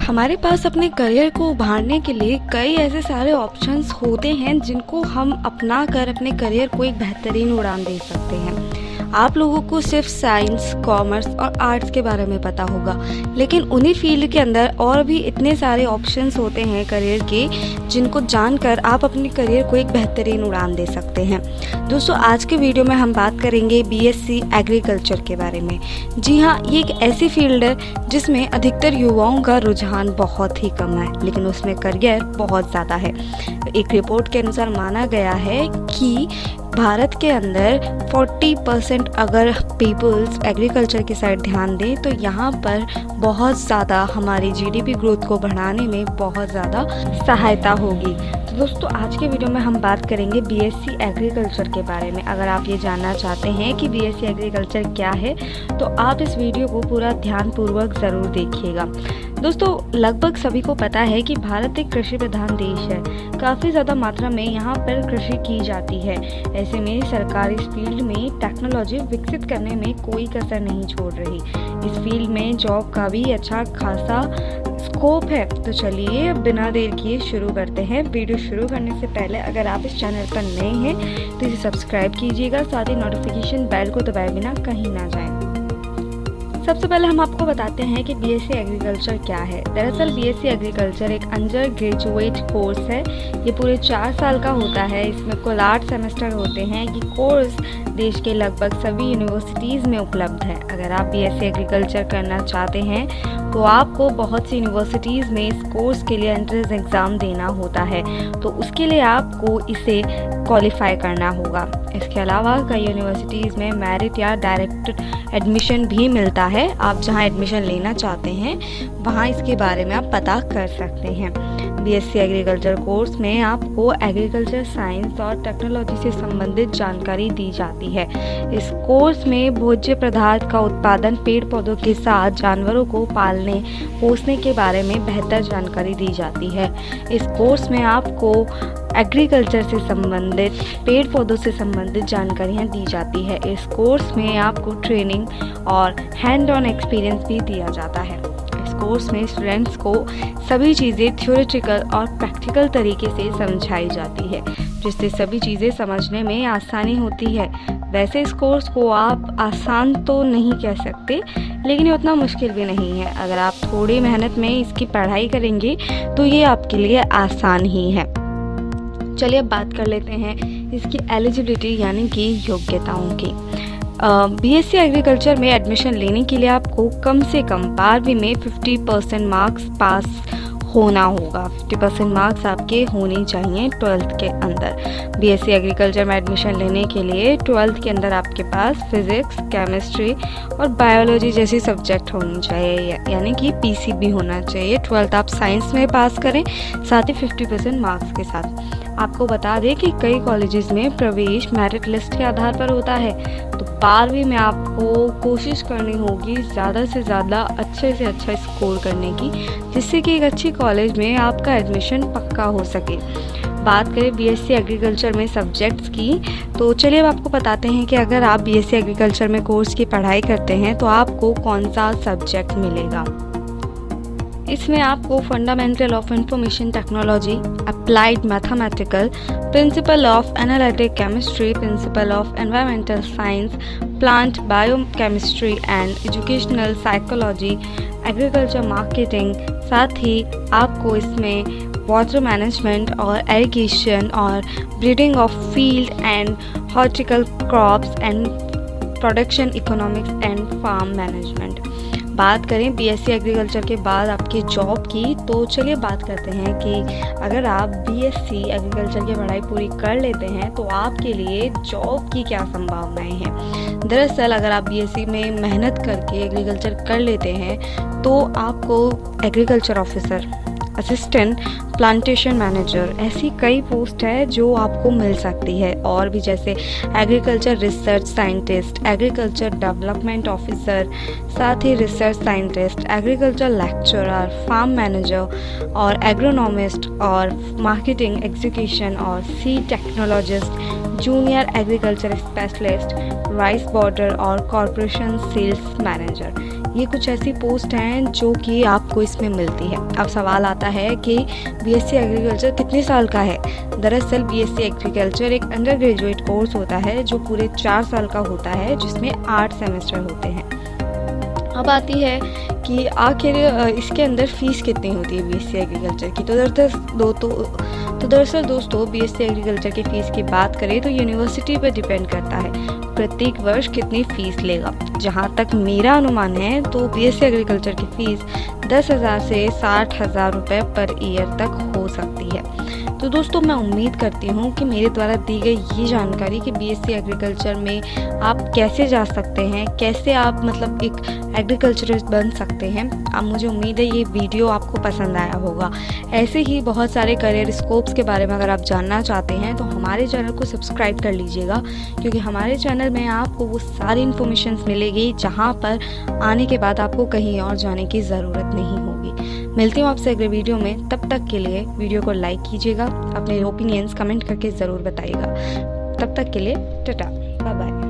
हमारे पास अपने करियर को उभारने के लिए कई ऐसे सारे ऑप्शंस होते हैं जिनको हम अपना कर अपने करियर को एक बेहतरीन उड़ान दे सकते हैं। आप लोगों को सिर्फ साइंस, कॉमर्स और आर्ट्स के बारे में पता होगा, लेकिन उन्हीं फील्ड के अंदर और भी इतने सारे ऑप्शंस होते हैं करियर के, जिनको जानकर आप अपने करियर को एक बेहतरीन उड़ान दे सकते हैं। दोस्तों, आज के वीडियो में हम बात करेंगे बीएससी एग्रीकल्चर के बारे में। जी हाँ, ये एक ऐसी फील्ड है जिसमें अधिकतर युवाओं का रुझान बहुत ही कम है, लेकिन उसमें करियर बहुत ज़्यादा है। एक रिपोर्ट के अनुसार माना गया है कि भारत के अंदर 40% अगर पीपल्स एग्रीकल्चर की साइड ध्यान दें तो यहाँ पर बहुत ज़्यादा हमारी जीडीपी ग्रोथ को बढ़ाने में बहुत ज़्यादा सहायता होगी। तो दोस्तों, आज के वीडियो में हम बात करेंगे बीएससी एग्रीकल्चर के बारे में। अगर आप ये जानना चाहते हैं कि बीएससी एग्रीकल्चर क्या है तो आप इस वीडियो को पूरा ध्यानपूर्वक ज़रूर देखिएगा। दोस्तों, लगभग सभी को पता है कि भारत एक कृषि प्रधान देश है। काफ़ी ज़्यादा मात्रा में यहाँ पर कृषि की जाती है। ऐसे में सरकार इस फील्ड में टेक्नोलॉजी विकसित करने में कोई कसर नहीं छोड़ रही। इस फील्ड में जॉब का भी अच्छा खासा स्कोप है। तो चलिए अब बिना देर किए शुरू करते हैं। वीडियो शुरू करने से पहले अगर आप इस चैनल पर नए हैं तो इसे सब्सक्राइब कीजिएगा, साथ ही नोटिफिकेशन बेल को दबाए बिना कहीं ना जाएं। सबसे पहले हम आपको बताते हैं कि बीएससी एग्रीकल्चर क्या है। दरअसल बीएससी एग्रीकल्चर एक अंडर ग्रेजुएट कोर्स है। ये पूरे 4 साल का होता है। इसमें कुल 8 सेमेस्टर होते हैं। ये कोर्स देश के लगभग सभी यूनिवर्सिटीज़ में उपलब्ध है। अगर आप बीएससी एग्रीकल्चर करना चाहते हैं तो आपको बहुत सी यूनिवर्सिटीज़ में इस कोर्स के लिए एंट्रेंस एग्ज़ाम देना होता है, तो उसके लिए आपको इसे क्वालिफाई करना होगा। इसके अलावा कई यूनिवर्सिटीज़ में मेरिट या डायरेक्ट एडमिशन भी मिलता है। आप जहां एडमिशन लेना चाहते हैं वहां इसके बारे में आप पता कर सकते हैं। बीएससी एग्रीकल्चर कोर्स में आपको एग्रीकल्चर साइंस और टेक्नोलॉजी से संबंधित जानकारी दी जाती है। इस कोर्स में भोज्य पदार्थ का उत्पादन, पेड़ पौधों के साथ जानवरों को पालने पोसने के बारे में बेहतर जानकारी दी जाती है। इस कोर्स में आपको एग्रीकल्चर से संबंधित, पेड़ पौधों से संबंधित जानकारियाँ दी जाती है। इस कोर्स में आपको ट्रेनिंग और हैंड ऑन एक्सपीरियंस भी दिया जाता है। इस कोर्स में स्टूडेंट्स को सभी चीज़ें थ्योरेटिकल और प्रैक्टिकल तरीके से समझाई जाती है, जिससे सभी चीज़ें समझने में आसानी होती है। वैसे इस कोर्स को आप आसान तो नहीं कह सकते, लेकिन ये उतना मुश्किल भी नहीं है। अगर आप थोड़ी मेहनत में इसकी पढ़ाई करेंगे तो ये आपके लिए आसान ही है। चलिए अब बात कर लेते हैं इसकी एलिजिबिलिटी यानी कि योग्यताओं की। बीएससी एग्रीकल्चर में एडमिशन लेने के लिए आपको कम से कम 12वीं में 50% मार्क्स पास होना होगा। 50% मार्क्स आपके होने चाहिए 12th के अंदर। बीएससी एग्रीकल्चर में एडमिशन लेने के लिए 12th के अंदर आपके पास फिजिक्स, केमिस्ट्री और बायोलॉजी जैसी सब्जेक्ट होनी चाहिए, यानी कि पीसीबी होना चाहिए। 12th आप साइंस में पास करें, साथ ही 50% मार्क्स के साथ। आपको बता दें कि कई कॉलेजेस में प्रवेश मेरिट लिस्ट के आधार पर होता है, तो 12वीं में आपको कोशिश करनी होगी ज़्यादा से ज़्यादा अच्छे से अच्छा स्कोर करने की, जिससे कि एक अच्छी कॉलेज में आपका एडमिशन पक्का हो सके। बात करें बीएससी एग्रीकल्चर में सब्जेक्ट्स की, तो चलिए अब आपको बताते हैं कि अगर आप बीएससी एग्रीकल्चर में कोर्स की पढ़ाई करते हैं तो आपको कौन सा सब्जेक्ट मिलेगा। इसमें आपको fundamental of information technology, applied mathematical, principle of analytic chemistry, principle of environmental science, plant biochemistry and educational psychology, agriculture marketing, साथ ही आपको इसमें वाटर मैनेजमेंट और एरिगेशन और breeding of field and horticultural crops and production economics and farm management. बात करें BSc agriculture के बाद आपकी जॉब की, तो चलिए बात करते हैं कि अगर आप बीएससी एग्रीकल्चर की पढ़ाई पूरी कर लेते हैं तो आपके लिए जॉब की क्या संभावनाएं हैं। दरअसल अगर आप बीएससी में मेहनत करके एग्रीकल्चर कर लेते हैं तो आपको agriculture officer, assistant plantation manager, ऐसी कई पोस्ट है जो आपको मिल सकती है। और भी जैसे agriculture research scientist, agriculture development officer, साथ ही research scientist, agriculture lecturer, farm manager और एग्रोनॉमिस्ट और मार्केटिंग एग्जीक्यूशन और seed technologist, junior agriculture specialist, rice border और कॉरपोरेशन सेल्स मैनेजर। ये कुछ ऐसी पोस्ट हैं जो कि आपको इसमें मिलती है। अब सवाल आता है कि बीएससी एग्रीकल्चर कितने साल का है। दरअसल बीएससी एग्रीकल्चर एक अंडर ग्रेजुएट कोर्स होता है जो पूरे 4 साल का होता है, जिसमें 8 सेमेस्टर होते हैं। अब आती है कि आखिर इसके अंदर फ़ीस कितनी होती है बीएससी एग्रीकल्चर की। तो दरअसल दोस्तों बीएससी एग्रीकल्चर की फ़ीस की बात करें तो यूनिवर्सिटी पर डिपेंड करता है प्रत्येक वर्ष कितनी फ़ीस लेगा। जहाँ तक मेरा अनुमान है तो बीएससी एग्रीकल्चर की फ़ीस 10,000 से 60,000 रुपये पर ईयर तक हो सकती है। तो दोस्तों मैं उम्मीद करती हूँ कि मेरे द्वारा दी गई ये जानकारी कि बीएससी एग्रीकल्चर में आप कैसे जा सकते हैं, कैसे आप मतलब एक एग्रीकल्चरिस्ट बन सकते हैं। अब मुझे उम्मीद है ये वीडियो आपको पसंद आया होगा। ऐसे ही बहुत सारे करियर स्कोप्स के बारे में अगर आप जानना चाहते हैं तो हमारे चैनल को सब्सक्राइब कर लीजिएगा, क्योंकि हमारे चैनल में आपको वो सारी इन्फॉर्मेशन मिलेगी जहाँ पर आने के बाद आपको कहीं और जाने की ज़रूरत नहीं होगी। मिलती हूँ आपसे अगले वीडियो में, तब तक के लिए वीडियो को लाइक कीजिएगा, अपने ओपिनियंस कमेंट करके ज़रूर बताइएगा। तब तक के लिए टाटा, बाय बाय।